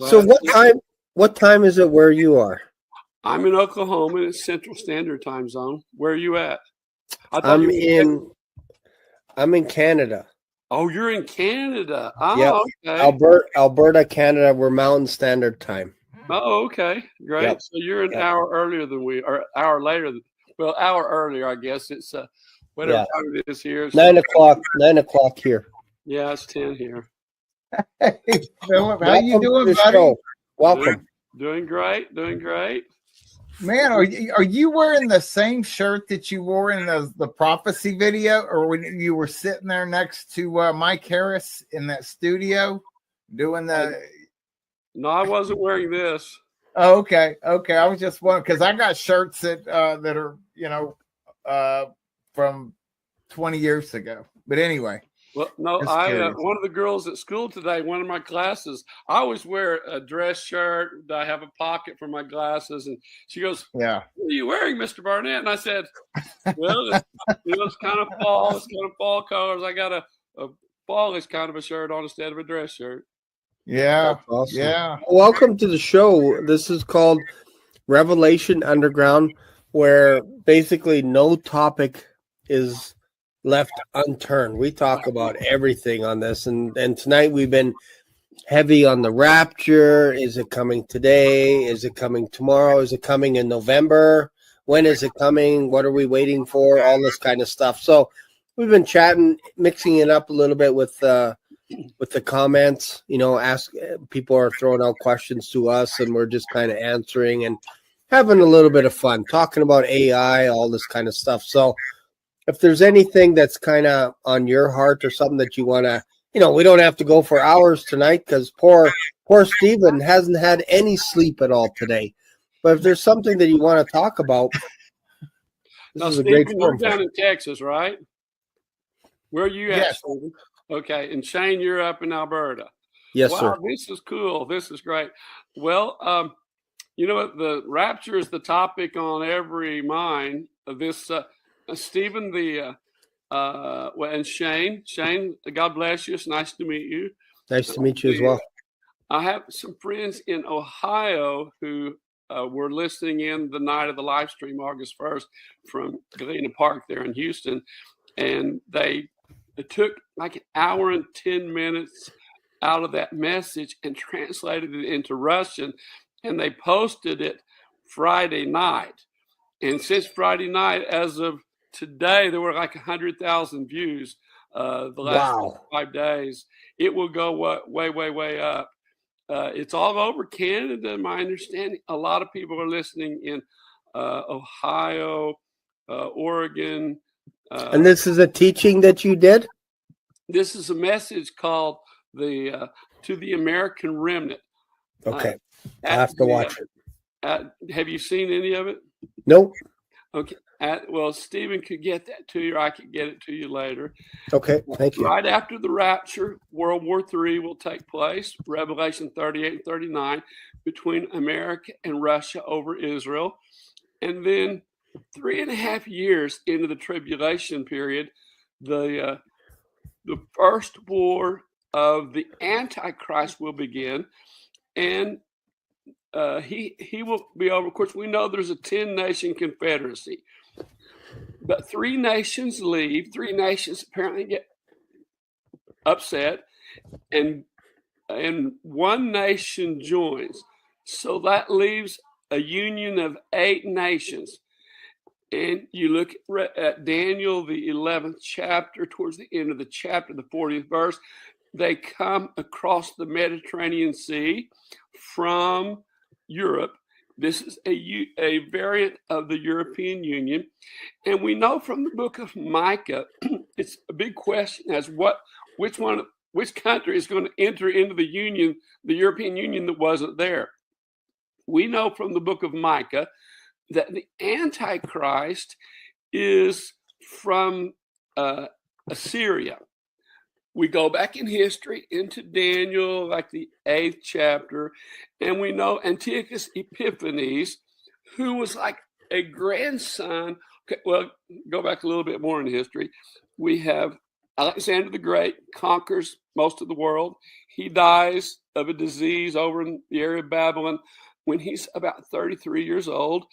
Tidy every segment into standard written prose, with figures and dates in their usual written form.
So what time is it where you are? I'm in Oklahoma. It's Central Standard Time Zone. Where are you at? I'm in Canada. Oh, you're in Canada. Oh, yep. okay. Alberta, Canada. We're Mountain Standard Time. Oh, okay. Great. Yep. So you're an hour earlier than we are, hour later. Well, hour earlier, I guess. It's whatever time it is here. 9 o'clock. 9 o'clock here. Yeah, it's 10 here. Hey, Phillip, how you doing, buddy? Show. Welcome. Doing great. Doing great. Man, are you wearing the same shirt that you wore in the prophecy video, or when you were sitting there next to Mike Harris in that studio doing the? No, I wasn't wearing this. Oh, okay. I was just wondering because I got shirts that are from 20 years ago. But anyway. Well, no, one of the girls at school today, one of my classes, I always wear a dress shirt. I have a pocket for my glasses, and she goes, "Yeah, what are you wearing, Mr. Barnett?" And I said, "Well, it's kind of fall. It's kind of fall colors. I got a fallish kind of a shirt on instead of a dress shirt." Yeah, awesome. Yeah. Welcome to the show. This is called Revelation Underground, where basically no topic is left unturned. We talk about everything on this, and tonight we've been heavy on the rapture. Is it coming today? Is it coming tomorrow? Is it coming in November? When is it coming? What are we waiting for? All this kind of stuff. So we've been chatting, mixing it up a little bit with the comments. People are throwing out questions to us, and we're just kind of answering and having a little bit of fun, talking about AI, all this kind of stuff. So if there's anything that's kind of on your heart or something that you want to, we don't have to go for hours tonight because poor Stephen hasn't had any sleep at all today. But if there's something that you want to talk about, this is a great forum. You're down in Texas, right? Where are you at, yes. Stephen? Okay, and Shane, you're up in Alberta. Yes, sir. This is cool. This is great. Well, you know what? The rapture is the topic on every mind of this. Stephen, and Shane, God bless you. It's nice to meet you. Nice to meet you as well. I have some friends in Ohio who were listening in the night of the live stream, August 1st, from Galena Park there in Houston, and it took like an hour and 10 minutes out of that message and translated it into Russian, and they posted it Friday night. And since Friday night, as of today, there were like 100,000 views the last 5 days. It will go way, way, way up. It's all over Canada, my understanding. A lot of people are listening in Ohio, Oregon. And this is a teaching that you did? This is a message called To the American Remnant. Okay. I'll have to watch it. Have you seen any of it? Nope. Okay. Well, Stephen could get that to you, or I could get it to you later. Okay, thank you. Right after the rapture, World War III will take place, Revelation 38 and 39, between America and Russia over Israel. And then 3.5 years into the tribulation period, the first war of the Antichrist will begin, and he will be over. Of course, we know there's a 10-nation confederacy. But 3 nations leave. 3 nations apparently get upset, and 1 nation joins. So that leaves a union of 8 nations. And you look at Daniel, the 11th chapter, towards the end of the chapter, the 40th verse, they come across the Mediterranean Sea from Europe. This is a variant of the European Union. And we know from the book of Micah, it's a big question as which country is going to enter into the Union, the European Union that wasn't there. We know from the book of Micah that the Antichrist is from Assyria. We go back in history into Daniel, like the 8th chapter, and we know Antiochus Epiphanes, who was like a grandson. Okay, well, go back a little bit more in history. We have Alexander the Great conquers most of the world. He dies of a disease over in the area of Babylon when he's about 33 years old.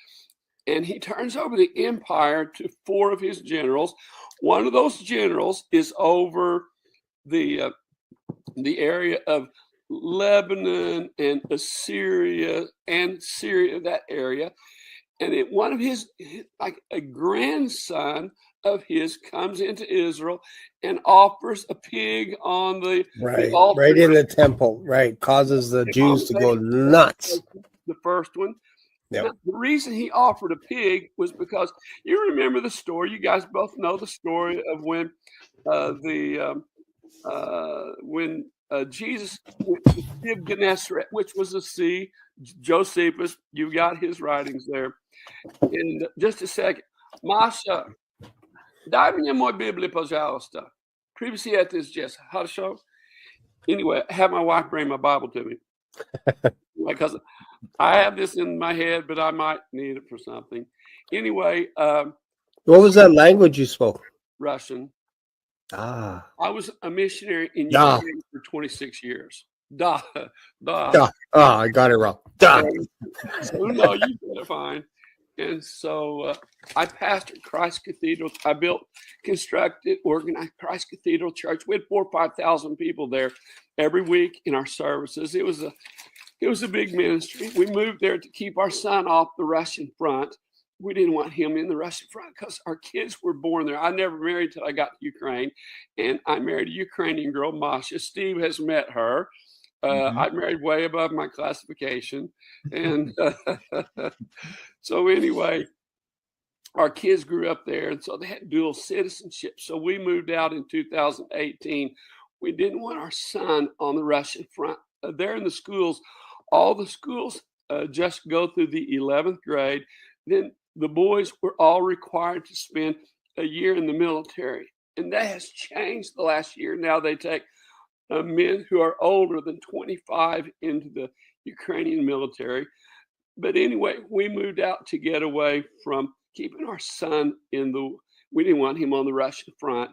And he turns over the empire to 4 of his generals. One of those generals is over the area of Lebanon and Assyria and Syria, that area. And one of his, like a grandson of his, comes into Israel and offers a pig on the altar. Right in the temple, right. Causes the Jews to go nuts. The first one. Yep. Now, the reason he offered a pig was because you remember the story. You guys both know the story of when Jesus went to the Sea of Gennesaret, which was a sea. Josephus, you got his writings there. In just a second, Masha, дай мне мой Библию, пожалуйста. Previously at this, Jess, хорошо. Anyway, I have my wife bring my Bible to me because I have this in my head, but I might need it for something. Anyway, what was that language you spoke? Russian. I was a missionary in Ukraine for 26 years. I got it wrong. So, no, you did it fine. And so I pastored Christ Cathedral. I constructed, organized Christ Cathedral Church. We had 4,000 or 5,000 people there every week in our services. It was a big ministry. We moved there to keep our son off the Russian front. We didn't want him in the Russian front because our kids were born there. I never married till I got to Ukraine, and I married a Ukrainian girl, Masha. Steve has met her. I married way above my classification. And so anyway, our kids grew up there, and so they had dual citizenship. So we moved out in 2018. We didn't want our son on the Russian front. There in the schools, all the schools just go through the 11th grade. Then the boys were all required to spend a year in the military. And that has changed the last year. Now they take men who are older than 25 into the Ukrainian military. But anyway, we moved out to get away from keeping our son we didn't want him on the Russian front.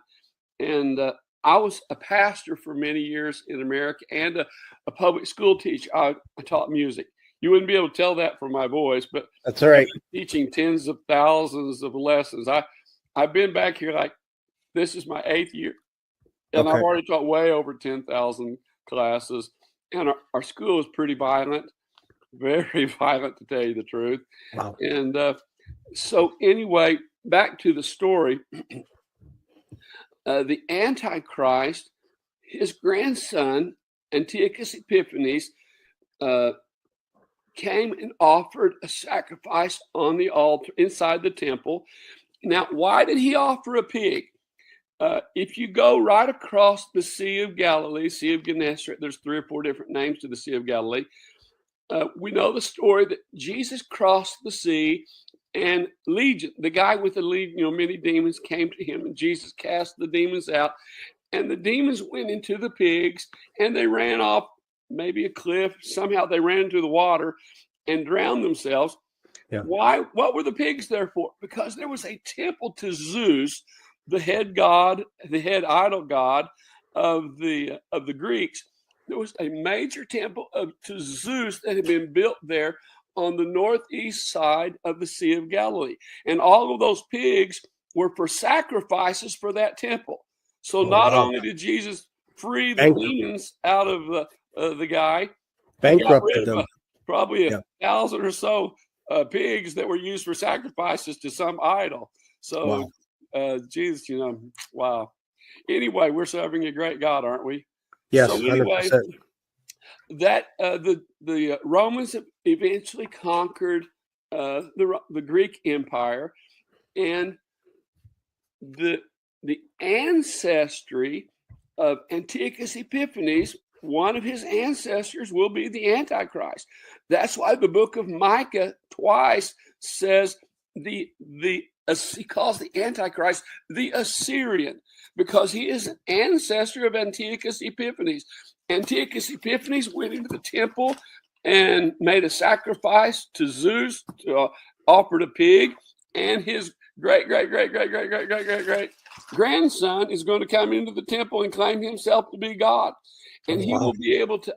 And I was a pastor for many years in America and a public school teacher. I taught music. You wouldn't be able to tell that from my voice, but that's all right. Teaching tens of thousands of lessons. I've been back here this is my 8th year. And I've already taught way over 10,000 classes. And our school is pretty violent, very violent, to tell you the truth. Wow. And so anyway, back to the story. The Antichrist, his grandson, Antiochus Epiphanes, came and offered a sacrifice on the altar inside the temple. Now, why did he offer a pig? If you go right across the Sea of Galilee, Sea of Gennesaret, there's 3 or 4 different names to the Sea of Galilee. We know the story that Jesus crossed the sea, and Legion, the guy with the legion, many demons came to him, and Jesus cast the demons out, and the demons went into the pigs, and they ran off maybe a cliff. Somehow they ran into the water and drowned themselves. Yeah. Why? What were the pigs there for? Because there was a temple to Zeus, the head god, the head idol god of the Greeks. There was a major temple to Zeus that had been built there on the northeast side of the Sea of Galilee. And all of those pigs were for sacrifices for that temple. So not only did Jesus free the demons out of the guy, bankrupted them. Probably 1,000 or so pigs that were used for sacrifices to some idol. So Jesus, wow. Anyway, we're serving a great God, aren't we? Yes, so anyway, 100%. That the Romans eventually conquered the Greek Empire, and the ancestry of Antiochus Epiphanes, one of his ancestors will be the Antichrist. That's why the book of Micah twice says he calls the Antichrist the Assyrian, because he is an ancestor of Antiochus Epiphanes. Antiochus Epiphanes went into the temple and made a sacrifice to Zeus, offered a pig, and his great grandson is going to come into the temple and claim himself to be God. And he will be able to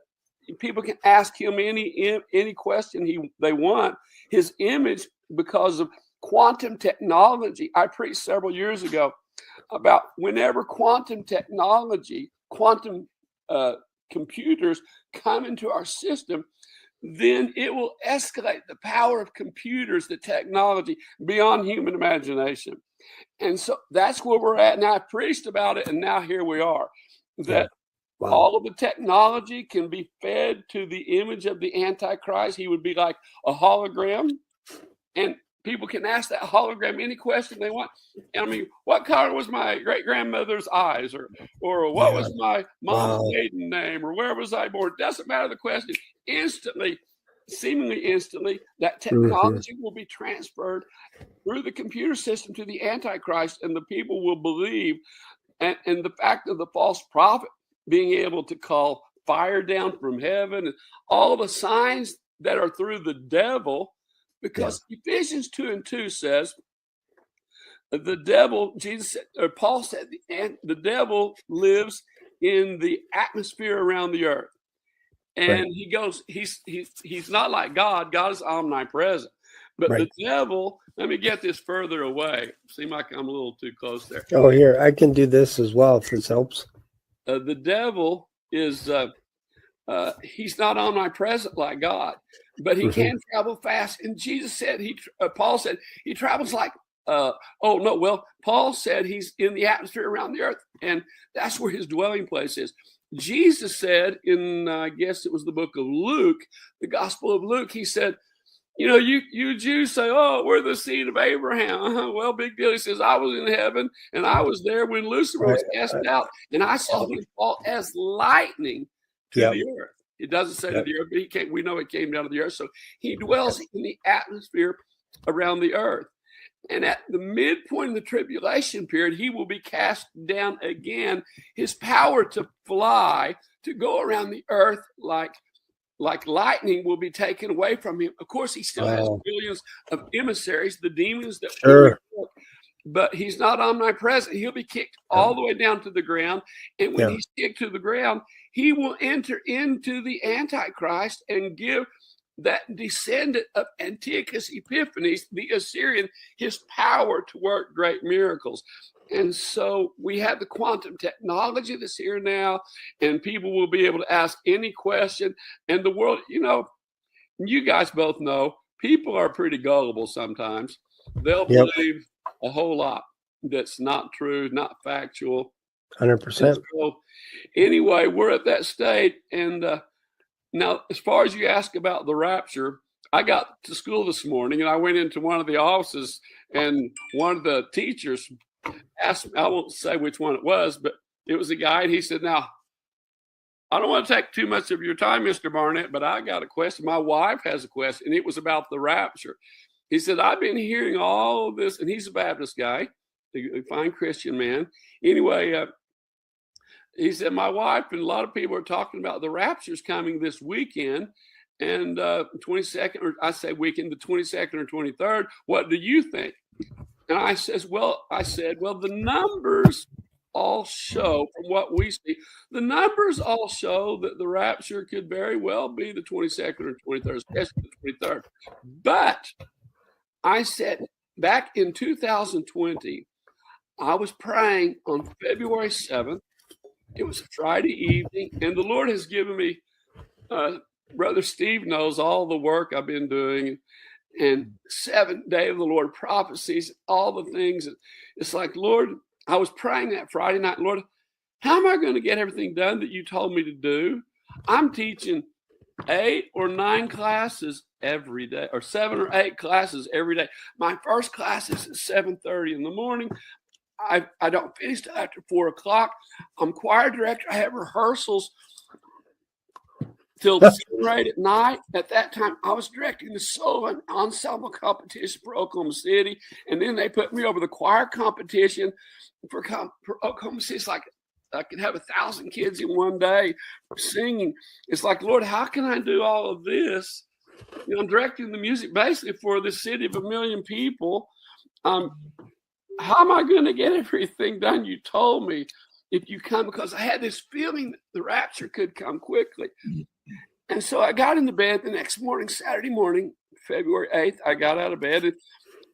people can ask him any question they want. His image, because of quantum technology. I preached several years ago about whenever quantum technology, quantum computers come into our system, then it will escalate the power of computers, the technology, beyond human imagination. And so that's where we're at now. I preached about it, and now here we are. That all of the technology can be fed to the image of the Antichrist. He would be like a hologram, and people can ask that hologram any question they want. I mean, what color was my great-grandmother's eyes? Or what was my mom's maiden name? Or where was I born? It doesn't matter the question. Instantly, seemingly instantly, that technology will be transferred through the computer system to the Antichrist, and the people will believe. And the fact of the false prophet being able to call fire down from heaven, and all the signs that are through the devil, because Ephesians 2:2 says the devil, Paul said, the devil lives in the atmosphere around the earth. And he goes, he's not like God. God is omnipresent. But the devil, let me get this further away. Seems like I'm a little too close there. Oh, here, I can do this as well if this helps. The devil is, he's not omnipresent like God, but he can travel fast. And Jesus said, Paul said, he travels like, Paul said he's in the atmosphere around the earth. And that's where his dwelling place is. Jesus said in, I guess it was the book of Luke, the Gospel of Luke, he said, you Jews say, oh, we're the seed of Abraham. Well, big deal. He says, I was in heaven, and I was there when Lucifer was cast out, and I saw him fall as lightning to the earth. It doesn't say to the earth, but we know it came down to the earth. So he dwells in the atmosphere around the earth. And at the midpoint of the tribulation period, he will be cast down again. His power to fly, to go around the earth like lightning, will be taken away from him. Of course, he still has billions of emissaries, the demons that but he's not omnipresent. He'll be kicked all the way down to the ground. And when he's kicked to the ground, he will enter into the Antichrist and give that descendant of Antiochus Epiphanes, the Assyrian, his power to work great miracles. And so we have the quantum technology that's here now, and people will be able to ask any question. And the world, you guys both know, people are pretty gullible sometimes. They'll believe a whole lot that's not true, not factual. 100%. So anyway, we're at that state. And now, as far as you ask about the rapture, I got to school this morning, and I went into one of the offices, and one of the teachers asked me, I won't say which one it was, but it was a guy, and he said, now, I don't want to take too much of your time, Mr. Barnett, but I got a question. My wife has a question, and it was about the rapture. He said, I've been hearing all of this, and he's a Baptist guy, a fine Christian man. Anyway, he said, my wife and a lot of people are talking about the rapture's coming this weekend, and 22nd, or I say weekend, the 22nd or 23rd. What do you think? And I said, well, the numbers all show, from what we see, the numbers all show that the rapture could very well be the 22nd or 23rd, especially the 23rd. But I said, back in 2020, I was praying on February 7th. It was a Friday evening, and the Lord has given me, Brother Steve knows all the work I've been doing, and 7th day of the Lord prophecies, all the things. It's like, Lord, I was praying that Friday night, Lord, how am I going to get everything done that you told me to do? I'm teaching 8 or 9 classes every day, or 7 or 8 classes every day. My first class is at 7:30 in the morning. I don't finish till after 4 o'clock. I'm choir director. I have rehearsals till 7 or 8 at night. At that time, I was directing the solo ensemble competition for Oklahoma City, and then they put me over the choir competition for Oklahoma City. It's like I could have 1,000 kids in one day singing. It's like, Lord, how can I do all of this? I'm directing the music basically for the city of 1 million people. How am I going to get everything done you told me if you come? Because I had this feeling that the rapture could come quickly. And so I got into bed the next morning, Saturday morning, February 8th. I got out of bed and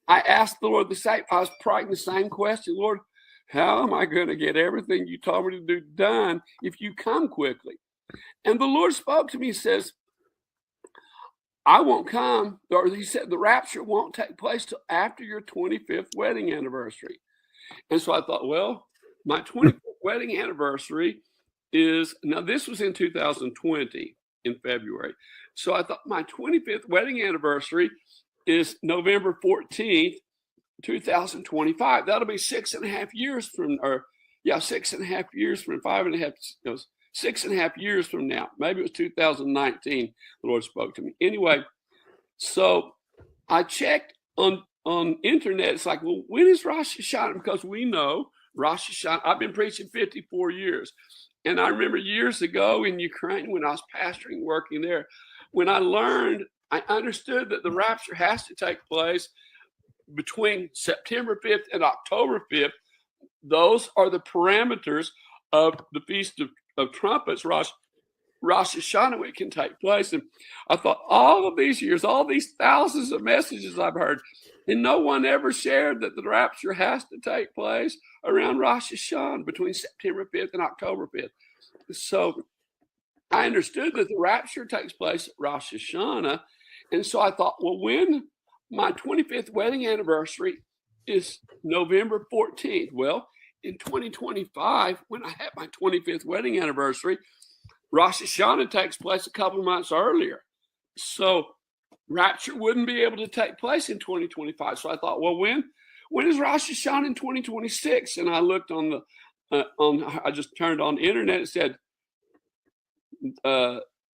I asked the Lord the same. I was praying the same question. Lord, how am I going to get everything you told me to do done if you come quickly? And the Lord spoke to me and says, I won't come, or he said, the rapture won't take place till after your 25th wedding anniversary. And so I thought, well, my 25th wedding anniversary is, now this was in 2020 in February. So I thought my 25th wedding anniversary is November 14th, 2025. That'll be 6.5 years from, 6.5 years from 5.5, 6.5 years from now. Maybe it was 2019. The Lord spoke to me. Anyway, so I checked on internet. It's like, well, when is Rosh Hashanah? Because we know Rosh Hashanah. I've been preaching 54 years. And I remember years ago in Ukraine when I was pastoring, working there, when I understood that the rapture has to take place between September 5th and October 5th. Those are the parameters of the Feast of Trumpets, Rosh Hashanah, it can take place. And I thought, all of these years, all these thousands of messages I've heard, and no one ever shared that the rapture has to take place around Rosh Hashanah, between September 5th and October 5th. So I understood that the rapture takes place at Rosh Hashanah. And so I thought, well, when my 25th wedding anniversary is November 14th. Well, in 2025, when I had my 25th wedding anniversary, Rosh Hashanah takes place a couple of months earlier. So rapture wouldn't be able to take place in 2025. So I thought, well, when is Rosh Hashanah in 2026? And I looked on I just turned on the internet. It said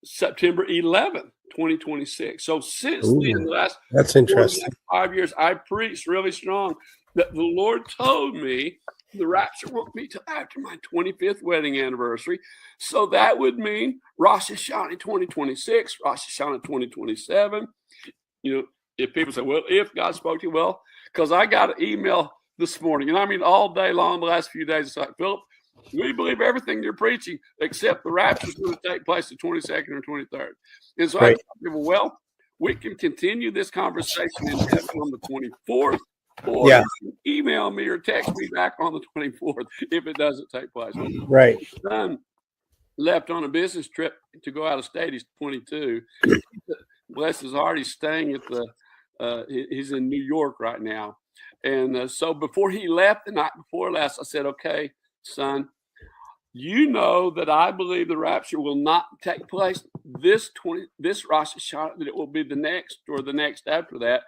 September 11th, 2026. So since then, the last that's interesting. 5 years, I preached really strong that the Lord told me the rapture won't be till after my 25th wedding anniversary. So that would mean Rosh Hashanah 2026, Rosh Hashanah 2027. You know, if people say, well, if God spoke to you, well, because I got an email this morning, and I mean all day long, the last few days, it's like, Phillip, we believe everything you're preaching, except the rapture is going to take place the 22nd or 23rd. And so I tell people, well, we can continue this conversation in heaven on the 24th, or you can email me or text me back on the 24th if it doesn't take place. Right. My son left on a business trip to go out of state. He's 22. Bless his heart, he's staying at he's in New York right now. And so before he left the night before last, I said, okay, son, you know that I believe the rapture will not take place this Rosh Hashanah, that it will be the next or the next after that.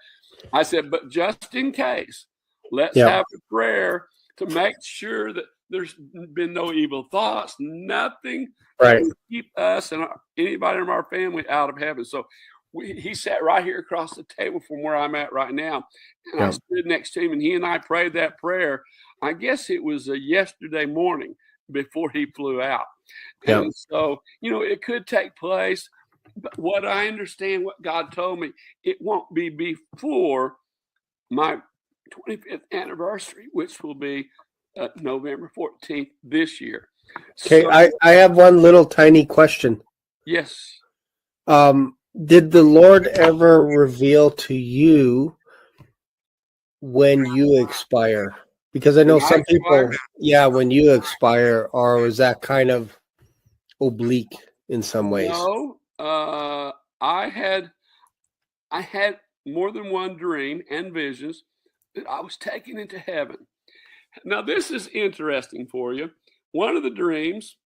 I said, but just in case, let's have a prayer to make sure that there's been no evil thoughts, nothing to keep us and anybody in our family out of heaven. So he sat right here across the table from where I'm at right now. And I stood next to him, and he and I prayed that prayer. I guess it was yesterday morning before he flew out. And so, you know, it could take place. But what I understand, what God told me, it won't be before my 25th anniversary, which will be November 14th this year. Okay, so, I have one little tiny question. Yes. Did the Lord ever reveal to you when you expire? Because I know some people, when you expire, or is that kind of oblique in some ways? No, I had more than one dream and visions that I was taken into heaven. Now, this is interesting for you. One of the dreams,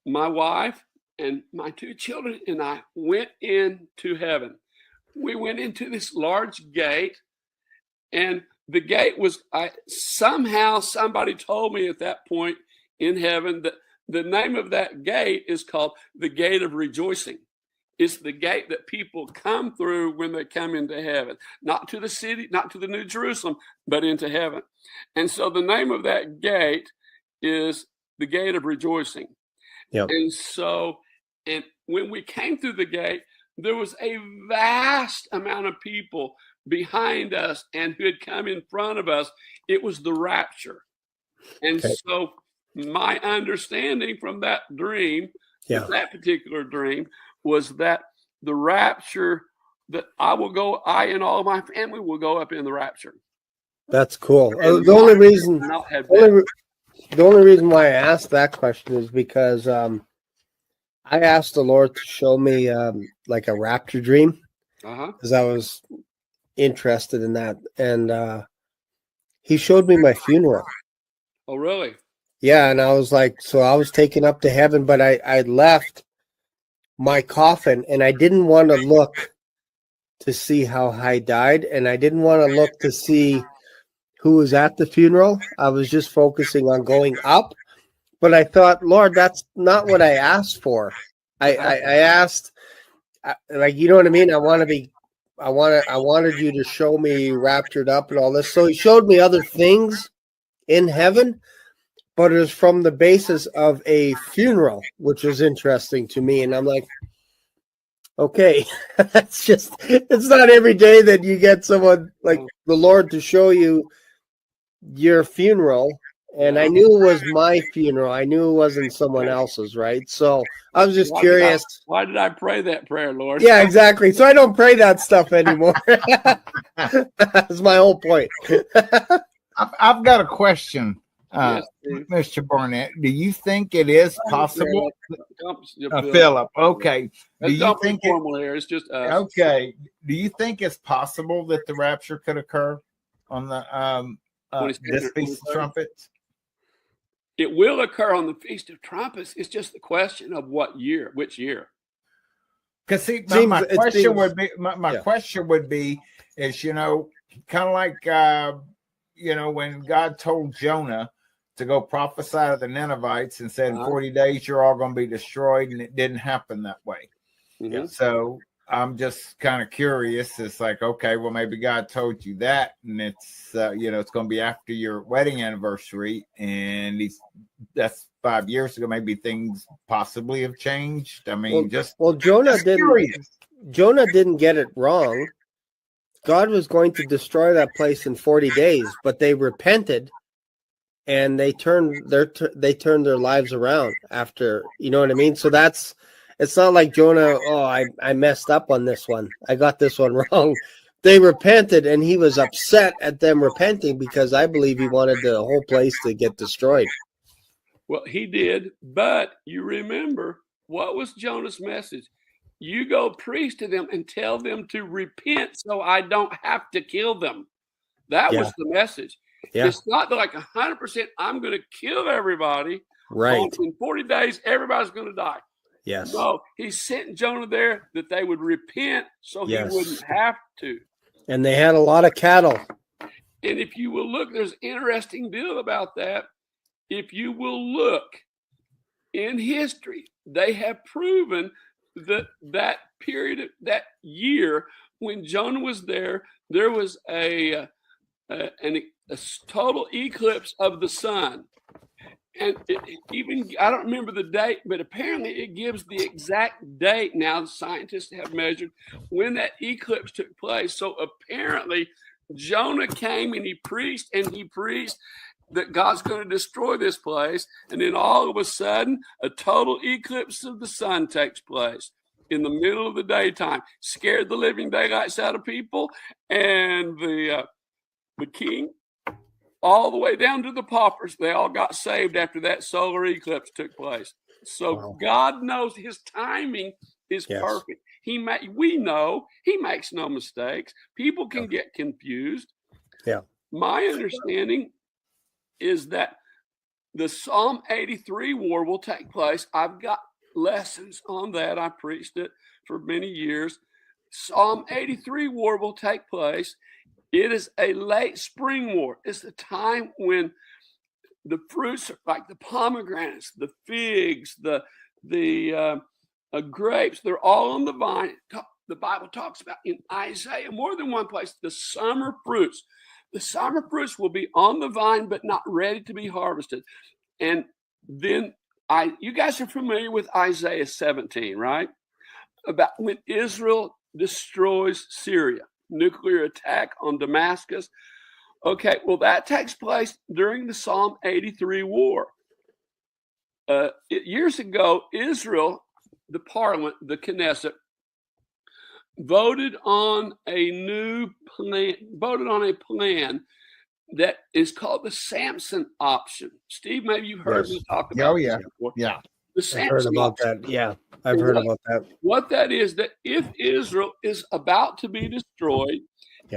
my wife and my two children and I went into heaven. We went into this large gate, and the gate was, somehow somebody told me at that point in heaven that the name of that gate is called the Gate of Rejoicing. It's the gate that people come through when they come into heaven, not to the city, not to the New Jerusalem, but into heaven. And so the name of that gate is the Gate of Rejoicing. Yep. And so, and when we came through the gate, there was a vast amount of people behind us and who had come in front of us. It was the rapture. And so my understanding from that dream, that particular dream, was that the rapture, that I and all of my family will go up in the rapture. That's cool. And The only reason, not have death. the only reason why I asked that question is because I asked the Lord to show me like a rapture dream, because I was interested in that, and He showed me my funeral. Oh, really? Yeah, and I was like, so I was taken up to heaven, but I left my coffin, and I didn't want to look to see how I died, and I didn't want to look to see who was at the funeral. I was just focusing on going up. But I thought, Lord, that's not what I asked for. I asked, like, you know what I mean? I wanted you to show me raptured up and all this. So He showed me other things in heaven, but it was from the basis of a funeral, which was interesting to me. And I'm like, okay, it's not every day that you get someone like the Lord to show you your funeral. And I knew it was my funeral. I knew it wasn't someone else's, right? So I was just curious. Why did I pray that prayer, Lord? Yeah, exactly. So I don't pray that stuff anymore. That's my whole point. I've got a question, Yes, Mr. Barnett. Do you think it is possible? Phillip, okay. Do you think formal here? It's just us. Okay. Do you think it's possible that the rapture could occur on the this Feast of Trumpets? It will occur on the Feast of Trumpets. It's just the question of what year, which year. Because see, my question would be, question would be, is, you know, kind of like, you know, when God told Jonah to go prophesy to the Ninevites and said, in 40 days, you're all going to be destroyed. And it didn't happen that way. Mm-hmm. So I'm just kind of curious. It's like, okay, well, maybe God told you that, and it's, you know, it's going to be after your wedding anniversary, and that's 5 years ago. Maybe things possibly have changed. I mean, Jonah didn't get it wrong. God was going to destroy that place in 40 days, but they repented, and they turned their lives around after. You know what I mean? So it's not like Jonah, I messed up on this one. I got this one wrong. They repented, and he was upset at them repenting because I believe he wanted the whole place to get destroyed. Well, he did, but you remember, what was Jonah's message? You go preach to them and tell them to repent so I don't have to kill them. That was the message. Yeah. It's not like 100%, I'm going to kill everybody. Right. In 40 days, everybody's going to die. Yes. No, He sent Jonah there that they would repent so he wouldn't have to. And they had a lot of cattle. And if you will look, there's an interesting deal about that. If you will look in history, they have proven that period, that year when Jonah was there was a total eclipse of the sun. And I don't remember the date, but apparently it gives the exact date. Now the scientists have measured when that eclipse took place. So apparently Jonah came and he preached that God's going to destroy this place. And then all of a sudden, a total eclipse of the sun takes place in the middle of the daytime. Scared the living daylights out of people. And the king, all the way down to the paupers, they all got saved after that solar eclipse took place. So God knows His timing is perfect. We know He makes no mistakes. People can get confused. Yeah. My understanding is that the Psalm 83 war will take place. I've got lessons on that. I preached it for many years. Psalm 83 war will take place. It is a late spring war. It's the time when the fruits, like the pomegranates, the figs, the grapes, they're all on the vine. The Bible talks about in Isaiah, more than one place, the summer fruits. The summer fruits will be on the vine, but not ready to be harvested. And then you guys are familiar with Isaiah 17, right? About when Israel destroys Syria. Nuclear attack on Damascus. Okay, well, that takes place during the Psalm 83 war. Years ago, Israel the Parliament, the Knesset, voted on a plan that is called the Samson Option. Steve, maybe you've heard me talk about this before. Yeah. The I've heard Samson about Option. that. Yeah, I've heard about that. What that is, that if Israel is about to be destroyed,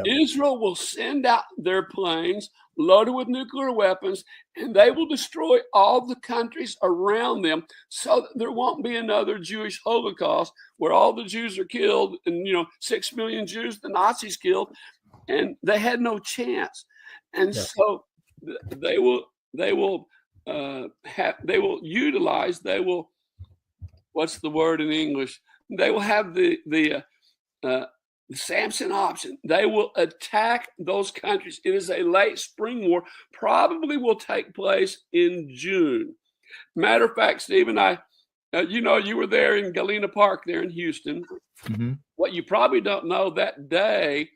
Israel will send out their planes loaded with nuclear weapons, and they will destroy all the countries around them so that there won't be another Jewish Holocaust where all the Jews are killed and, 6 million Jews the Nazis killed, and they had no chance. And so they will utilize, what's the word in English? They will have the Samson Option. They will attack those countries. It is a late spring war, probably will take place in June. Matter of fact, Steve and I, you were there in Galena Park there in Houston. Mm-hmm. What you probably don't know, that day,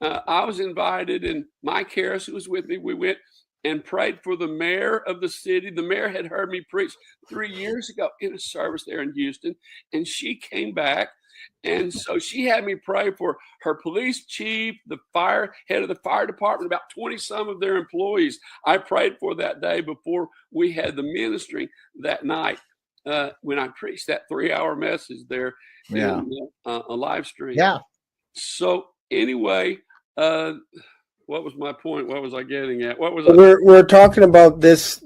I was invited, and Mike Harris, who was with me, we went and prayed for the mayor of the city. The mayor had heard me preach 3 years ago in a service there in Houston, and she came back. And so she had me pray for her police chief, the head of the fire department, about 20 some of their employees. I prayed for that day before we had the ministry that night when I preached that 3-hour message there in a live stream. Yeah. So anyway, what was my point? What was I getting at? We're talking about this.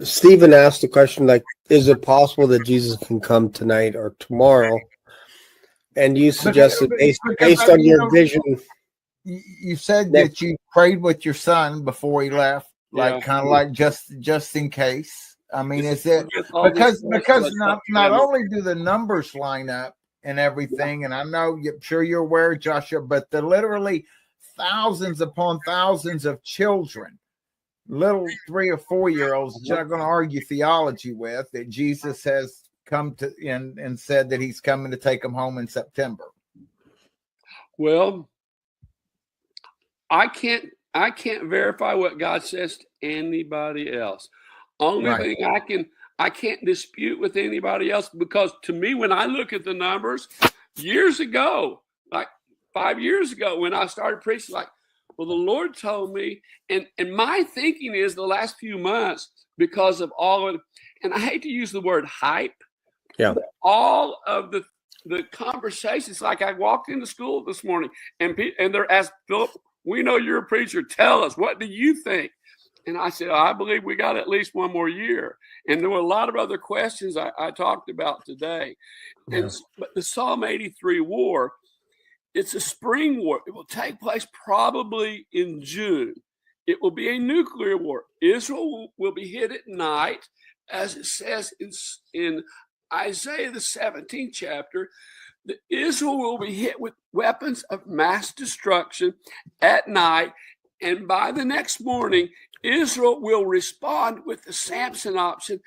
Stephen asked the question, like, is it possible that Jesus can come tonight or tomorrow? And you suggested based on your vision. You said that you prayed with your son before he left, like kind of like just in case. I mean, is it because not only do the numbers line up and everything, and I know I'm sure you're aware, Joshua, but the literally thousands upon thousands of children, little 3 or 4 year olds, that you're not going to argue theology with, that Jesus has come to and said that he's coming to take them home in September. Well, I can't verify what God says to anybody else. Only thing I can't dispute with anybody else, because to me, when I look at the numbers years ago, like 5 years ago, when I started preaching, like, well, the Lord told me, and my thinking is the last few months, because of all of, and I hate to use the word hype, all of the conversations, like I walked into school this morning and they're asked, Phillip, we know you're a preacher. Tell us, what do you think? And I said, I believe we got at least one more year. And there were a lot of other questions I talked about today. But the Psalm 83 war, it's a spring war. It will take place probably in June. It will be a nuclear war. Israel will be hit at night, as it says in Isaiah, the 17th chapter, that Israel will be hit with weapons of mass destruction at night. And by the next morning, Israel will respond with the Samson Option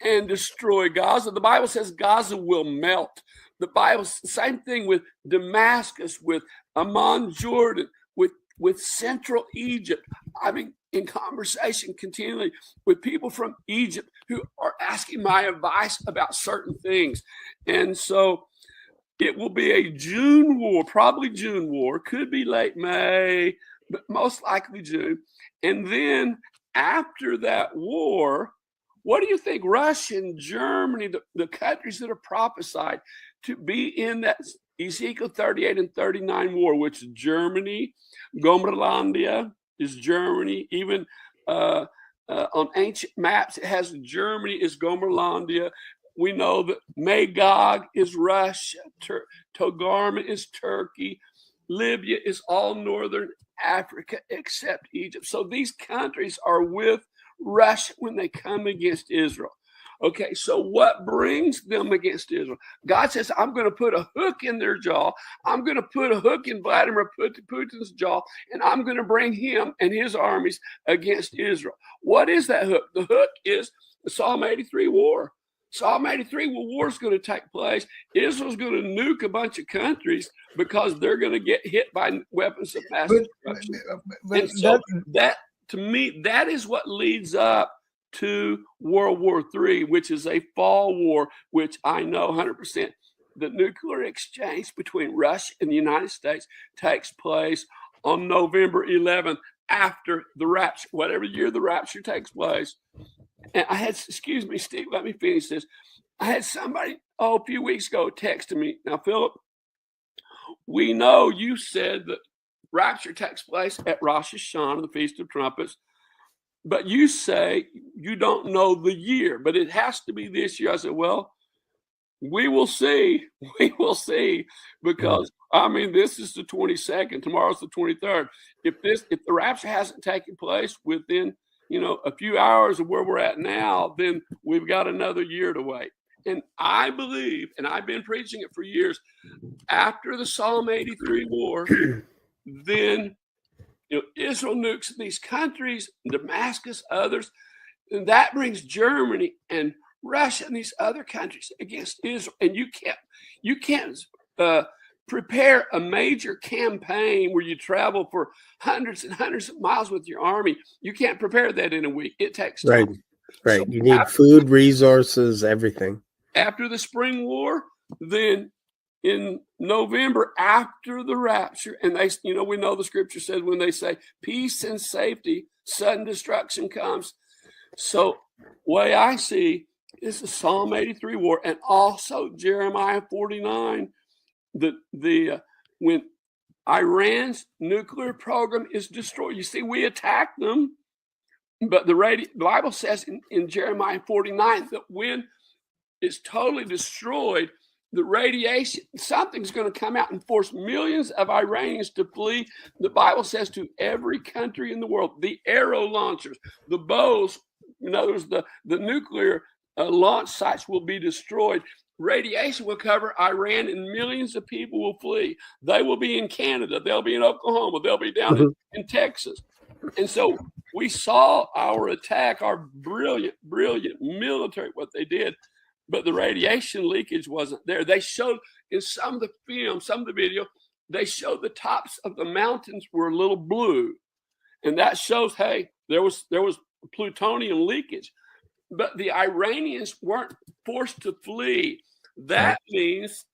and destroy Gaza. The Bible says Gaza will melt. The Bible, same thing with Damascus, with Amman, Jordan, with central Egypt. I mean, in conversation continually with people from Egypt who are asking my advice about certain things. And so it will be a June war, probably June war, could be late May, but most likely June. And then after that war, what do you think Russia and Germany, the countries that are prophesied to be in that Ezekiel 38 and 39 war, which is Germany, Gomerlandia is Germany, even on ancient maps, it has Germany is Gomerlandia. We know that Magog is Russia, Togarmah is Turkey, Libya is all northern Africa except Egypt. So these countries are with Russia when they come against Israel. Okay, so what brings them against Israel? God says, I'm going to put a hook in their jaw. I'm going to put a hook in Vladimir Putin's jaw, and I'm going to bring him and his armies against Israel. What is that hook? The hook is the Psalm 83 war. Psalm 83 war is going to take place. Israel's going to nuke a bunch of countries because they're going to get hit by weapons of mass destruction. And so that, to me, that is what leads up to World War III, which is a fall war, which I know 100% the nuclear exchange between Russia and the United States takes place on November 11th after the rapture, whatever year the rapture takes place. And I had, excuse me, Steve, let me finish this. I had somebody, a few weeks ago texting me. Now, Phillip, we know you said that rapture takes place at Rosh Hashanah, the Feast of Trumpets, but you say you don't know the year, but it has to be this year. I said, well, we will see. We will see, because I mean, this is the 22nd. Tomorrow's the 23rd. If the rapture hasn't taken place within, a few hours of where we're at now, then we've got another year to wait. And I believe, and I've been preaching it for years, after the Psalm 83 war, then Israel nukes these countries, Damascus, others, and that brings Germany and Russia and these other countries against Israel. And you can't prepare a major campaign where you travel for hundreds and hundreds of miles with your army. You can't prepare that in a week. It takes time. Right. So you need food, resources, everything. After the spring war, then in November, after the rapture, and we know the scripture says when they say peace and safety, sudden destruction comes. So way I see is the Psalm 83 war, and also Jeremiah 49, when Iran's nuclear program is destroyed. You see, we attacked them, but the Bible says in Jeremiah 49 that when it's totally destroyed, the radiation, something's going to come out and force millions of Iranians to flee. The Bible says to every country in the world, the arrow launchers, the bows, in other words, the nuclear launch sites will be destroyed. Radiation will cover Iran, and millions of people will flee. They will be in Canada. They'll be in Oklahoma. They'll be down in Texas. And so we saw our attack, our brilliant military, what they did, but the radiation leakage wasn't there. They showed in some of the film, some of the video, they showed the tops of the mountains were a little blue. And that shows, hey, there was plutonium leakage. But the Iranians weren't forced to flee. That means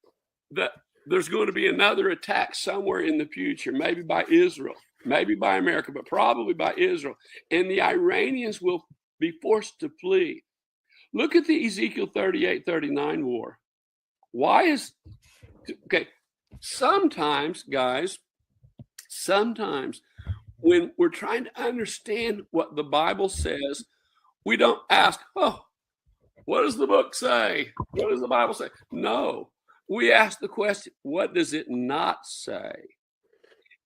that there's going to be another attack somewhere in the future, maybe by Israel, maybe by America, but probably by Israel. And the Iranians will be forced to flee. Look at the Ezekiel 38-39 war. Sometimes, guys, when we're trying to understand what the Bible says, we don't ask, what does the book say? What does the Bible say? No, we ask the question, what does it not say?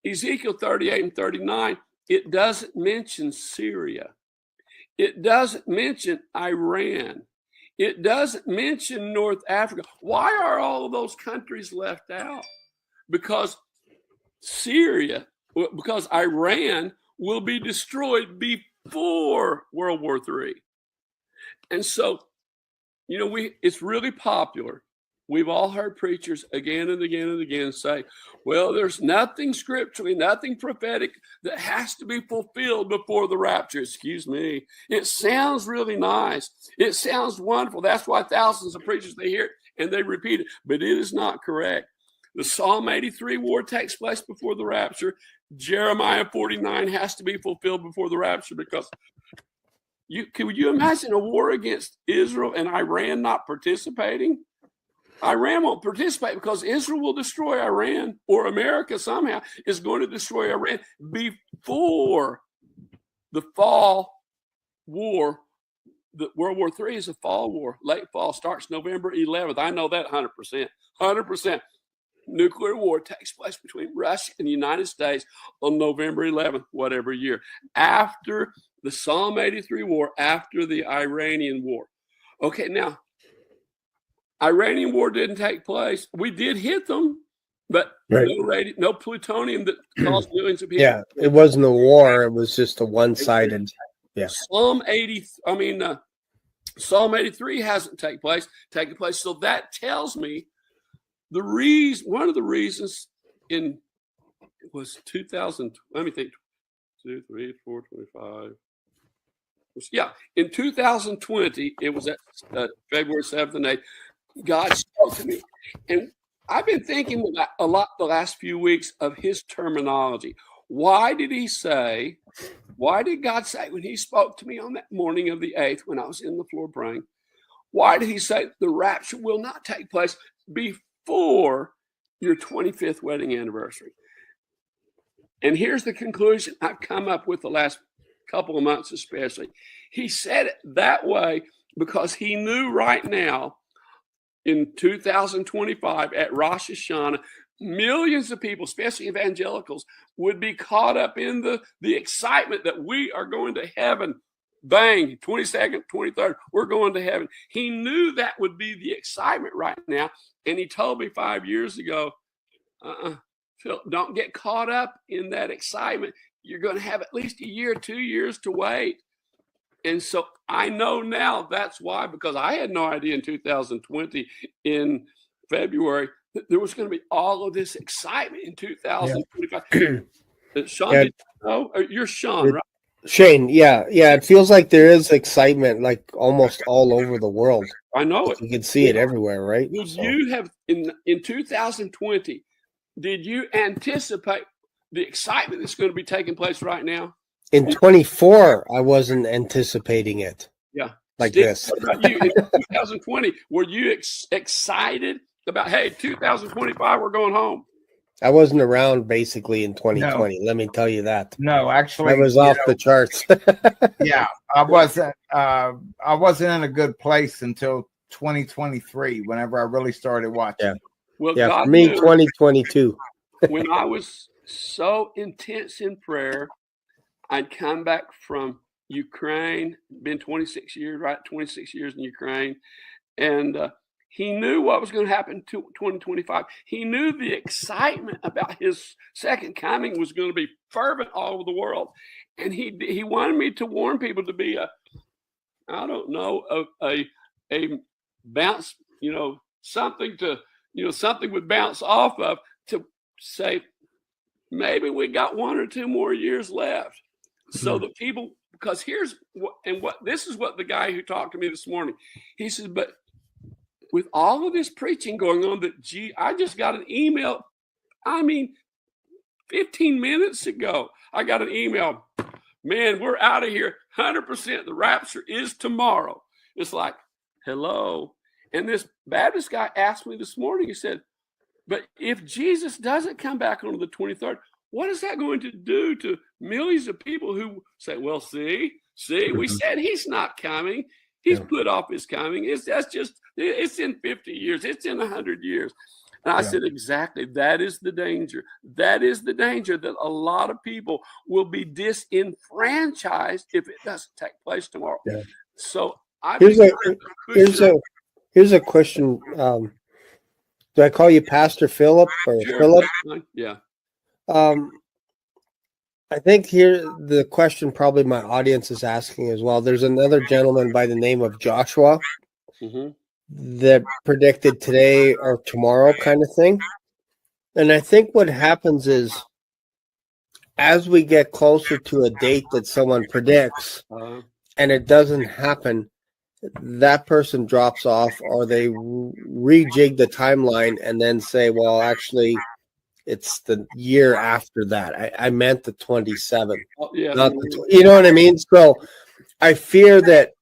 Ezekiel 38 and 39, it doesn't mention Syria. It doesn't mention Iran. It doesn't mention North Africa. Why are all of those countries left out? Because Iran will be destroyed before World War III. And so, it's really popular. We've all heard preachers again and again and again say, well, there's nothing scripturally, nothing prophetic that has to be fulfilled before the rapture. Excuse me. It sounds really nice. It sounds wonderful. That's why thousands of preachers, they hear it and they repeat it, but it is not correct. The Psalm 83 war takes place before the rapture. Jeremiah 49 has to be fulfilled before the rapture, because could you imagine a war against Israel and Iran not participating? Iran won't participate because Israel will destroy Iran, or America somehow is going to destroy Iran before the fall war. The World War III is a fall war. Late fall starts November 11th. I know that 100%. 100%. Nuclear war takes place between Russia and the United States on November 11th, whatever year, after the Psalm 83 war, after the Iranian war. Okay, now, Iranian war didn't take place. We did hit them, but no plutonium that caused millions of people. Yeah, it wasn't a war. It was just a one-sided. Yeah. Psalm 83 hasn't taken place. So that tells me one of the reasons it was 2000. Let me think. 2, 3, 4, 25. Yeah, in 2020, it was at February 7th and 8th, God spoke to me. And I've been thinking a lot the last few weeks of his terminology. Why did God say when he spoke to me on that morning of the 8th when I was in the floor praying, why did he say the rapture will not take place before your 25th wedding anniversary? And here's the conclusion I've come up with the last couple of months especially. He said it that way because he knew right now in 2025 at Rosh Hashanah, millions of people, especially evangelicals, would be caught up in the excitement that we are going to heaven. Bang, 22nd, 23rd, we're going to heaven. He knew that would be the excitement right now. And he told me 5 years ago, Phil, don't get caught up in that excitement. You're going to have at least a year, 2 years to wait. And so I know now that's why, because I had no idea in 2020 in February that there was going to be all of this excitement in 2025. Yeah. Sean, did you know? You're Sean, right? Shane, yeah. It feels like there is excitement, like almost all over the world. I know it. You can see it everywhere, right? Did you have in 2020? Did you anticipate the excitement that's going to be taking place right now? In 24, I wasn't anticipating it. Yeah, like this. What about you in 2020? Were you excited about? Hey, 2025, we're going home. I wasn't around basically in 2020. No. Let me tell you that. No, actually, I was off the charts. Yeah, I wasn't. I wasn't in a good place until 2023. Whenever I really started watching. Yeah. Well, yeah, God for me, knew 2022. When I was so intense in prayer, I'd come back from Ukraine. Been 26 years, right? 26 years in Ukraine, and he knew what was going to happen to 2025. He knew the excitement about his second coming was going to be fervent all over the world. And he wanted me to warn people to be a bounce, something to, something would bounce off of, to say, maybe we got 1 or 2 more years left. So the people, because this is what the guy who talked to me this morning, he says, but with all of this preaching going on, I just got an email. 15 minutes ago, I got an email. Man, we're out of here. 100%. The rapture is tomorrow. It's like, hello. And this Baptist guy asked me this morning, he said, but if Jesus doesn't come back on the 23rd, what is that going to do to millions of people who say, well, see, we said he's not coming. He's put off his coming. It's in 50 years. It's in 100 years. And I said, exactly. That is the danger. That is the danger, that a lot of people will be disenfranchised if it doesn't take place tomorrow. Yeah. So here's a question. Do I call you Pastor Phillip or sure. Phillip? Yeah. I think here the question probably my audience is asking as well. There's another gentleman by the name of Joshua that predicted today or tomorrow kind of thing. And I think what happens is as we get closer to a date that someone predicts and it doesn't happen, that person drops off, or they rejig the timeline and then say, well, actually, it's the year after that. I meant the 27th. Not you know what I mean? So I fear that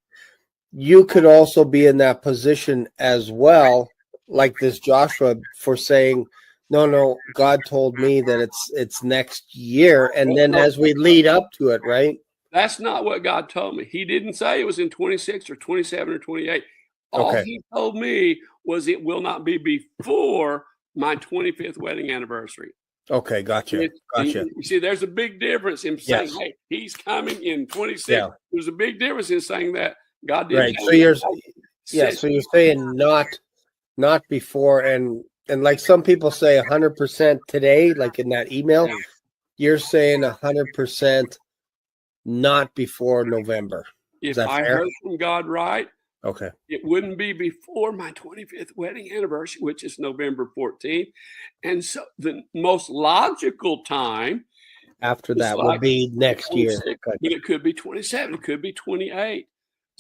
you could also be in that position as well, like this Joshua, for saying, no, God told me that it's next year. And then as we lead up to it, right? That's not what God told me. He didn't say it was in 26 or 27 or 28. All he told me was it will not be before my 25th wedding anniversary. Okay, gotcha. You see, there's a big difference in saying, hey, he's coming in 26. Yeah. There's a big difference in saying that God didn't. Right. So you're saying not before, and like some people say 100% today, like in that email, you're saying 100% not before November. If I heard from God right, okay, it wouldn't be before my 25th wedding anniversary, which is November 14th. And so the most logical time after that will be next year. But it could be 27. It could be 28.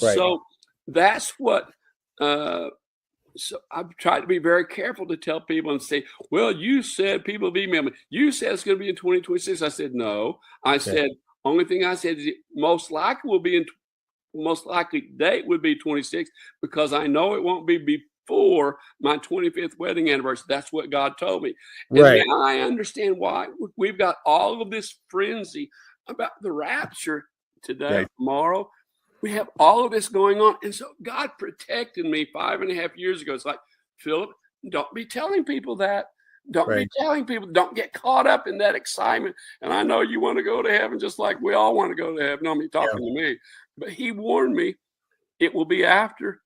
Right. So that's what. So I've tried to be very careful to tell people and say, well, you said people will be email. You said it's going to be in 2026. I said, no. I said, only thing I said is it most likely will be most likely date would be 26 because I know it won't be before my 25th wedding anniversary. That's what God told me. And now I understand why we've got all of this frenzy about the rapture today, tomorrow. We have all of this going on. And so God protected me 5.5 years ago. It's like, Phillip, don't be telling people that. Don't be telling people. Don't get caught up in that excitement. And I know you want to go to heaven just like we all want to go to heaven. No, he's talking to me. But he warned me it will be after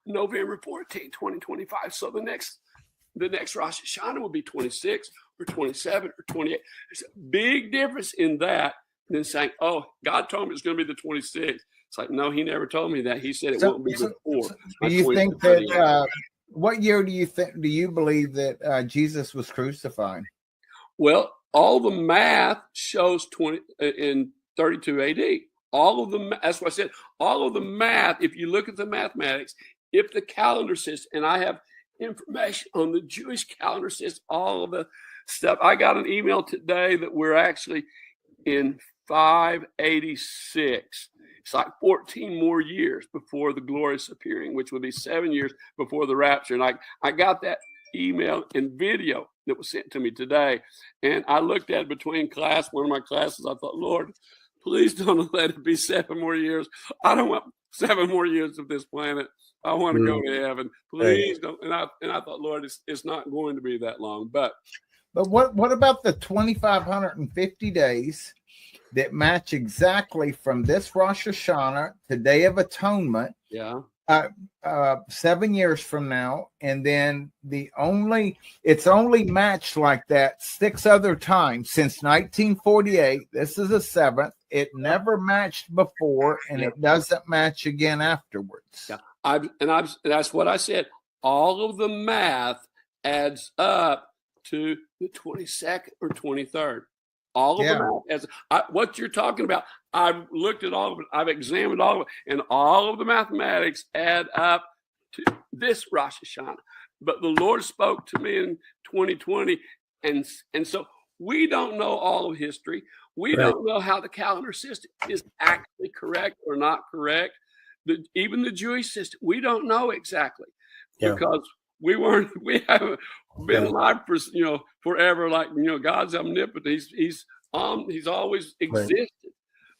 November 14, 2025. So the next Rosh Hashanah will be 26 or 27 or 28. There's a big difference in that. And then saying, oh, God told me it's going to be the 26th. It's like, no, he never told me that. He said it won't be before. Do you think that, what year do you believe that Jesus was crucified? Well, all the math shows 32 AD. That's what I said. All of the math, if you look at the mathematics, if the calendar system, and I have information on the Jewish calendar system, all of the stuff. I got an email today that we're actually in 586. It's like 14 more years before the glorious appearing, which would be 7 years before the rapture. And I got that email and video that was sent to me today. And I looked at it between one of my classes. I thought, Lord, please don't let it be 7 more years. I don't want 7 more years of this planet. I want to go to heaven. Please don't. And I thought, Lord, it's not going to be that long. But what about the 2,550 days that match exactly from this Rosh Hashanah to Day of Atonement? 7 years from now, and then it's only matched like that 6 other times since 1948. This is the 7th. It never matched before, and it doesn't match again afterwards. That's what I said. All of the math adds up to the 22nd or 23rd. All of them, what you're talking about, I've looked at all of it. I've examined all of it, and all of the mathematics add up to this Rosh Hashanah. But the Lord spoke to me in 2020, and so we don't know all of history. We don't know how the calendar system is actually correct or not correct. Even the Jewish system, we don't know exactly because we haven't been alive for forever. Like God's omnipotent. He's always existed.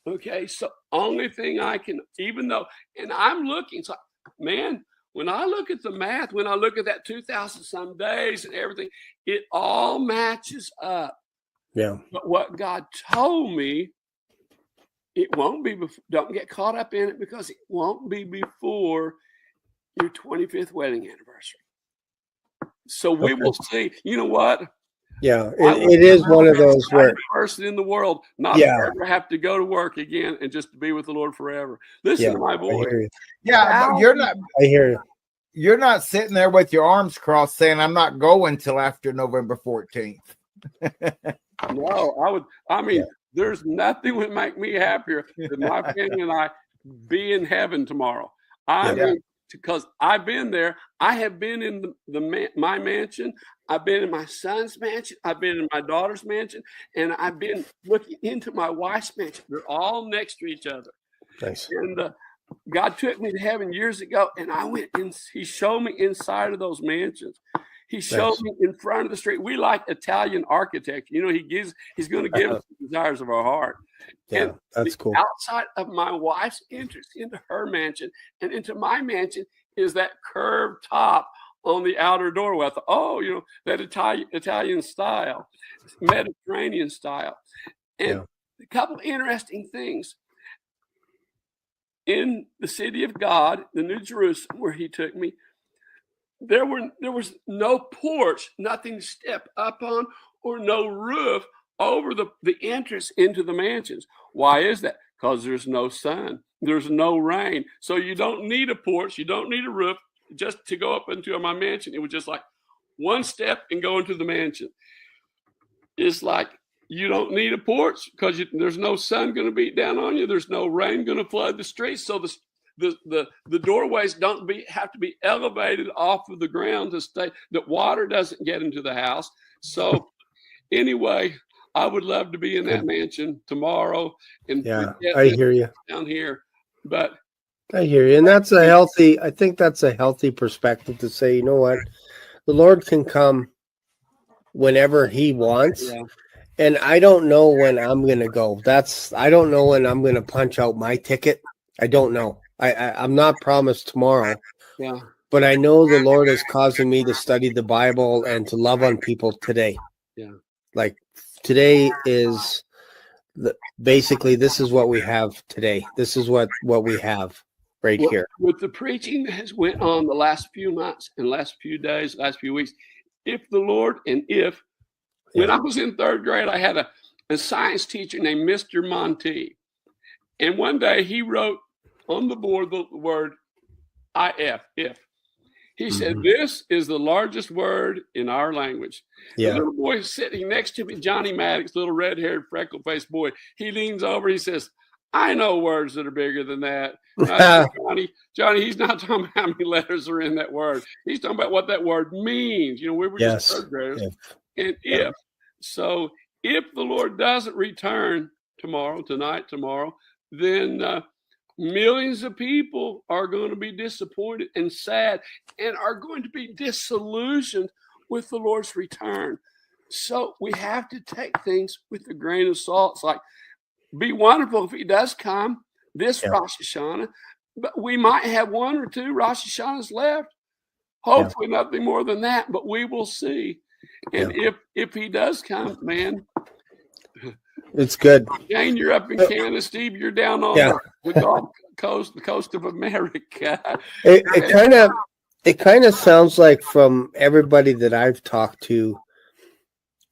Okay, so only thing I can, even though, and I'm looking, it's like, man, when I look at the math, when I look at that 2,000 some days and everything, it all matches up. Yeah. But what God told me, it won't be. Don't get caught up in it because it won't be before your 25th wedding anniversary. So we will see. You know what? Yeah, it is one of those where person in the world not to ever have to go to work again and just to be with the Lord forever. Listen to my voice. You're not. I hear you. You're not sitting there with your arms crossed saying, "I'm not going till after November 14th." No, I would. I mean, there's nothing would make me happier than my family and I be in heaven tomorrow. Mean, because I've been there. I have been in my mansion. I've been in my son's mansion. I've been in my daughter's mansion, and I've been looking into my wife's mansion. They're all next to each other. Nice. And God took me to heaven years ago, and I went and He showed me inside of those mansions. He showed me in front of the street. We like Italian architecture. He's going to give us the desires of our heart. Yeah, and that's cool. Outside of my wife's entrance into her mansion and into my mansion is that curved top on the outer doorway. I thought, that Italian style, Mediterranean style. And a couple of interesting things. In the city of God, the New Jerusalem, where He took me, there was no porch, nothing to step up on, or no roof over the entrance into the mansions. Why is that? Because there's no sun, there's no rain, so you don't need a porch, you don't need a roof just to go up into my mansion. It was just like one step and go into the mansion. it's like you don't need a porch because there's no sun going to beat down on you. There's no rain going to flood the streets. So the doorways have to be elevated off of the ground to stay, that water doesn't get into the house. So anyway, I would love to be in that mansion tomorrow and I hear you down here, but I hear you. And I think that's a healthy perspective to say, you know what, the Lord can come whenever he wants. Yeah. And I don't know when I'm going to go. I don't know when I'm going to punch out my ticket. I don't know. I'm not promised tomorrow. Yeah. But I know the Lord is causing me to study the Bible and to love on people today. Yeah. Like today is basically this is what we have today. This is what we have right here. With the preaching that has went on the last few months and last few days, last few weeks, when I was in third grade, I had a science teacher named Mr. Monty. And one day he wrote on the board the word if. He said, this is the largest word in our language. Yeah. The little boy sitting next to me, Johnny Maddox, little red-haired, freckle-faced boy, he leans over, he says, I know words that are bigger than that. Said, Johnny, he's not talking about how many letters are in that word. He's talking about what that word means. We were just third graders. And so if the Lord doesn't return tonight, tomorrow, then millions of people are going to be disappointed and sad and are going to be disillusioned with the Lord's return. So we have to take things with a grain of salt. It's like, be wonderful if he does come this Rosh Hashanah, but we might have one or two Rosh Hashanahs left. Hopefully nothing more than that, but we will see. And if he does come, man, it's good. Jane, you're up in Canada. Steve, you're down on the Gulf Coast, the coast of America. It kind of sounds like from everybody that I've talked to,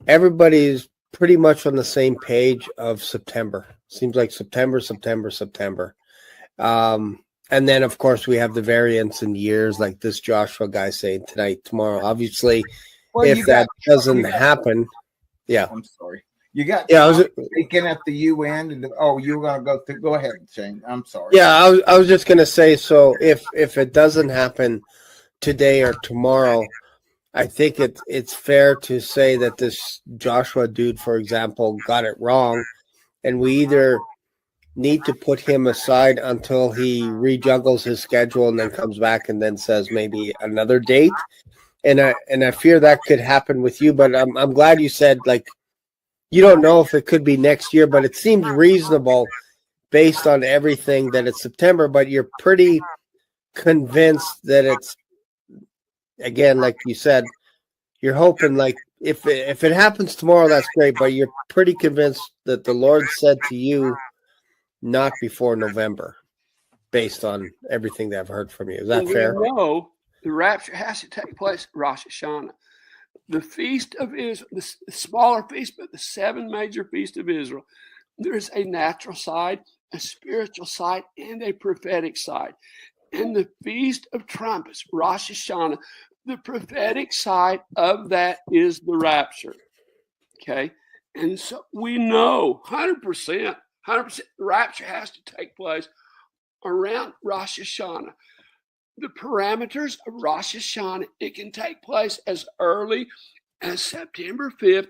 everybody's pretty much on the same page of September. Seems like September. And then, of course, we have the variance in years, like this Joshua guy saying tonight, tomorrow. Obviously, if that doesn't happen, I'm sorry. You got speaking at the UN. You were going to go ahead, Shane. I'm sorry. Yeah, I was just going to say, so if it doesn't happen today or tomorrow, I think it's fair to say that this Joshua dude, for example, got it wrong, and we either need to put him aside until he rejuggles his schedule and then comes back and then says maybe another date. And I fear that could happen with you, but I'm glad you said, like, you don't know if it could be next year, but it seems reasonable based on everything that it's September, but you're pretty convinced that it's, again, like you said, you're hoping, like, if it happens tomorrow, that's great, but you're pretty convinced that the Lord said to you not before November, based on everything that I've heard from you. Is that fair? No, the rapture has to take place Rosh Hashanah. The feast of Israel, the smaller feast, but the 7 major feasts of Israel, there's a natural side, a spiritual side, and a prophetic side. And the Feast of Trumpets, Rosh Hashanah, the prophetic side of that is the rapture. Okay? And so we know 100%, the rapture has to take place around Rosh Hashanah. The parameters of Rosh Hashanah, it can take place as early as September 5th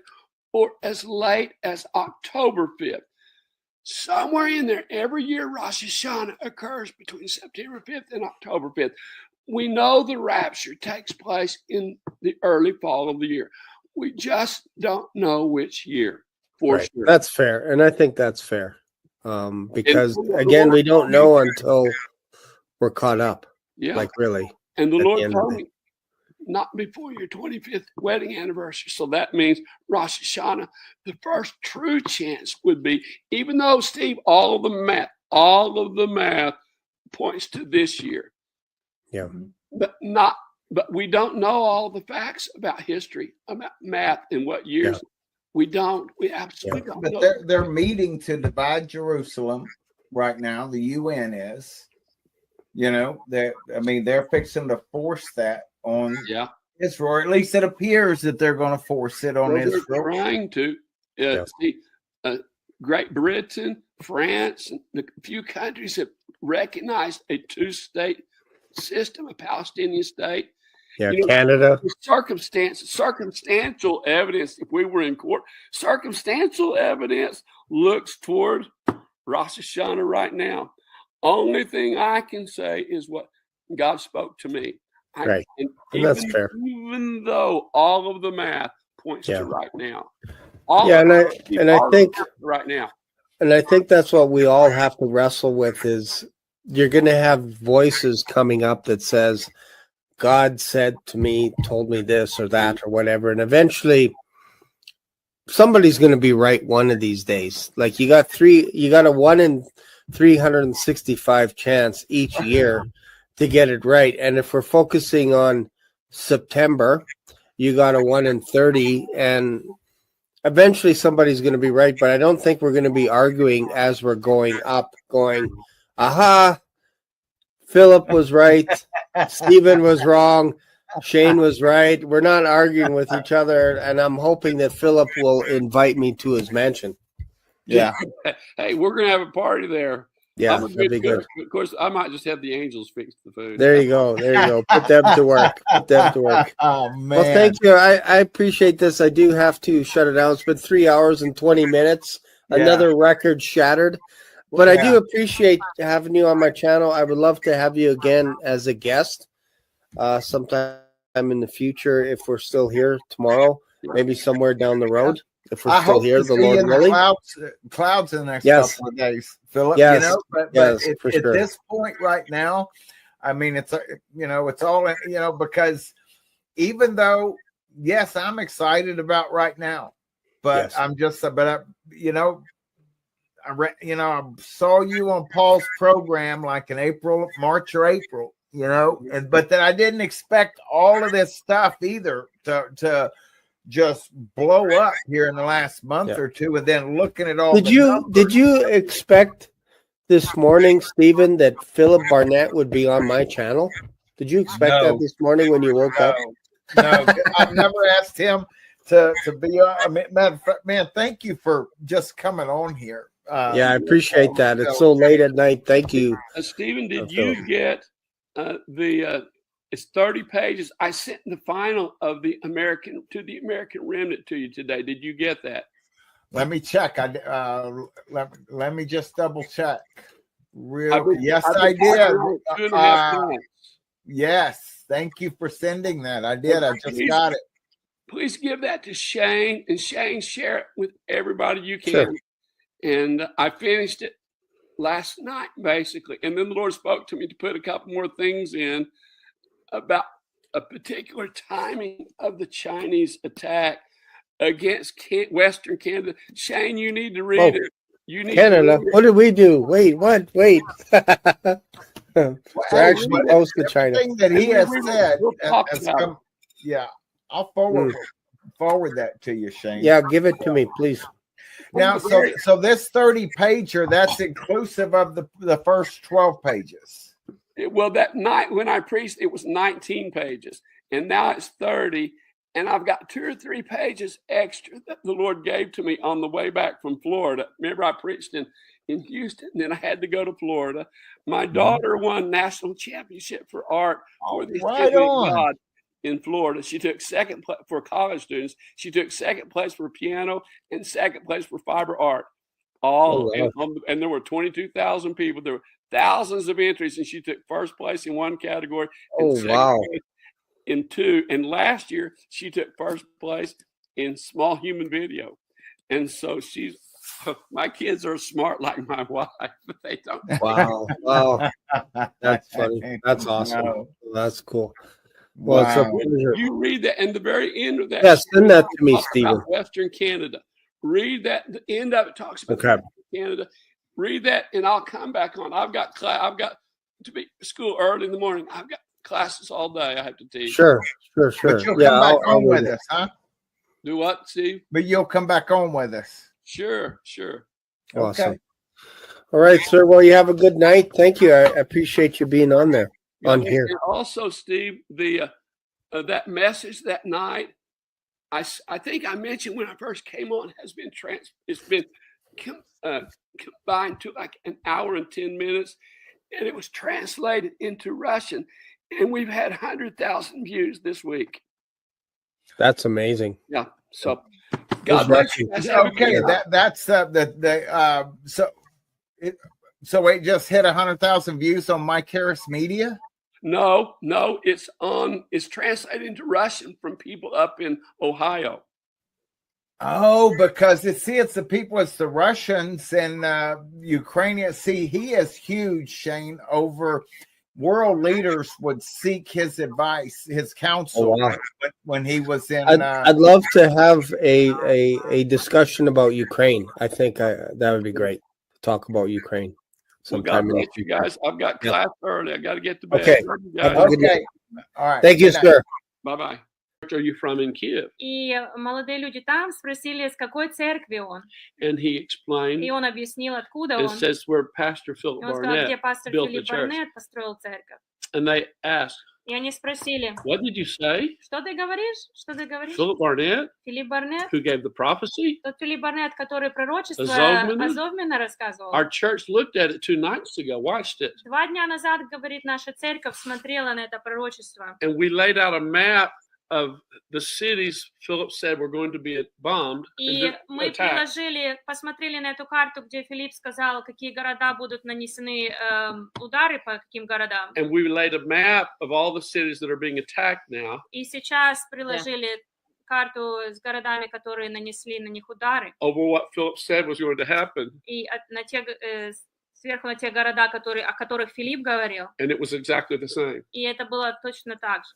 or as late as October 5th. Somewhere in there, every year Rosh Hashanah occurs between September 5th and October 5th. We know the rapture takes place in the early fall of the year. We just don't know which year. For sure. That's fair. And I think that's fair. Because, again, we don't know until we're caught up. Yeah. Like, really. And the Lord told me, not before your 25th wedding anniversary. So that means Rosh Hashanah, the first true chance would be, even though, Steve, all of the math points to this year. Yeah. But we don't know all the facts about history, about math and what years. Yeah. We absolutely don't know. But they're meeting to divide Jerusalem right now. The UN is. They're fixing to force that on Israel, or at least it appears that they're going to force it on Well, they're Israel. trying to. See, Great Britain, France, and a few countries have recognized a two-state system, a Palestinian state. Yeah, Canada. Circumstantial evidence, if we were in court, circumstantial evidence looks toward Rosh Hashanah right now. Only thing I can say is what God spoke to me. Right. And that's fair. Even though all of the math points to right now. And I think right now. And I think that's what we all have to wrestle with is you're going to have voices coming up that says, God said to me, told me this or that or whatever. And eventually somebody's going to be right one of these days. Like you got a 1 in 365 chance each year to get it right. And if we're focusing on September, you got a 1 in 30, and eventually somebody's going to be right. But I don't think we're going to be arguing as we're going up, going, aha, Phillip was right. Stephen was wrong. Shane was right. We're not arguing with each other. And I'm hoping that Phillip will invite me to his mansion. Yeah. Hey, we're going to have a party there. Yeah, that'd be good. Of course, I might just have the angels fix the food. There you go. Put them to work. Oh, man. Well, thank you. I appreciate this. I do have to shut it down. It's been 3 hours and 20 minutes. Yeah. Another record shattered. But I do appreciate having you on my channel. I would love to have you again as a guest sometime in the future if we're still here tomorrow, maybe somewhere down the road. If we're still here, the Lord willing. Clouds in the next couple of days, Phillip. Yes. But at this point right now, I mean, it's all because even though, yes, I'm excited about right now, but I saw you on Paul's program like in March or April, but then I didn't expect all of this stuff either to just blow up here in the last month or two. And then looking at all, did you expect this morning, Stephen, that Phillip Barnett would be on my channel? Did you expect that this morning when you woke up? No, I've never asked him to be on. Man, thank you for just coming on here. I appreciate that. It's so late at night. Thank you. Stephen, did you get it's 30 pages. I sent the final of the American Remnant to you today. Did you get that? Let me check. Let me just double check. Yes, I did. Yes. Thank you for sending that. I did. I just got it. Please give that to Shane, and Shane, share it with everybody you can. Sure. And I finished it last night, basically. And then the Lord spoke to me to put a couple more things in about a particular timing of the Chinese attack against Western Canada. Shane, you need to read it. You need Canada. What did we do? Wait, what? Wait. We're actually close to China. That he has said. I'll forward that to you, Shane. Yeah, give it to me, please. Now, so this 30 pager, that's inclusive of the first 12 pages. Well, that night when I preached, it was 19 pages, and now it's 30, and I've got 2 or 3 pages extra that the Lord gave to me on the way back from Florida. Remember, I preached in Houston, and then I had to go to Florida. My daughter won national championship for art for the Assembly of God in Florida. She took second place for college students. She took second place for piano and second place for fiber art. And there were 22,000 people. There were thousands of entries, and she took first place in one category and second place in 2. And last year, she took first place in small human video. And so my kids are smart like my wife, but they don't. Wow. That's funny. That's awesome. No. That's cool. Well, you read that, and the very end of that. Yes, send that to me, Stephen. Western Canada. Read that. The end of it talks about Canada. Read that, and I'll come back on. I've got to be at school early in the morning. I've got classes all day. I have to teach. Sure. But you'll come back on with us, huh? Do what, Steve? But you'll come back on with us. Sure. Awesome. Okay. All right, sir. Well, you have a good night. Thank you. I appreciate you being on there. Here. And also, Steve, the that message that night, I think I mentioned when I first came on, it's been combined to like an hour and 10 minutes, and it was translated into Russian, and we've had 100,000 views this week. That's amazing. Yeah. So God bless you guys. Okay, that's so it just hit 100,000 views on Mike Harris Media. No, it's translated into Russian from people up in Ohio. Oh, because it's the people, it's the Russians and Ukrainians. See, he is huge, Shane, over world leaders would seek his advice, his counsel when he was in. I'd love to have a discussion about Ukraine. I think that would be great to talk about Ukraine. God bless you guys. I've got class early. I got to get to bed. Okay. Okay. All right. Thank you, sir. Bye-bye. Where are you from in Kiev? И молодые люди там спросили, с какой церкви он. And he explained. И он объяснил, откуда он. It says where Pastor Phillip Barnett где пастор Филипп Барнетт построил церковь. And they asked. И они спросили. What did you say? Что ты говоришь? Что ты говоришь? Phillip Barnett. Филипп Барнетт. Who gave the prophecy? Тот Филипп Барнетт, который пророчество Азовмина рассказывал. Our church looked at it 2 nights ago. Watched it. 2 дня назад, говорит, наша церковь смотрела на это пророчество. And we laid out a map of the cities Philip said were going to be bombed. И мы посмотрели на эту карту, где Филипп сказал, какие города будут нанесены удары по каким городам. And we laid a map of all the cities that are being attacked now. И сейчас приложили карту с городами, которые нанесли на них удары. Over what Philip said was going to happen. И на те сверху на те города, о которых Филипп говорил. And it was exactly the same. И это было точно так же.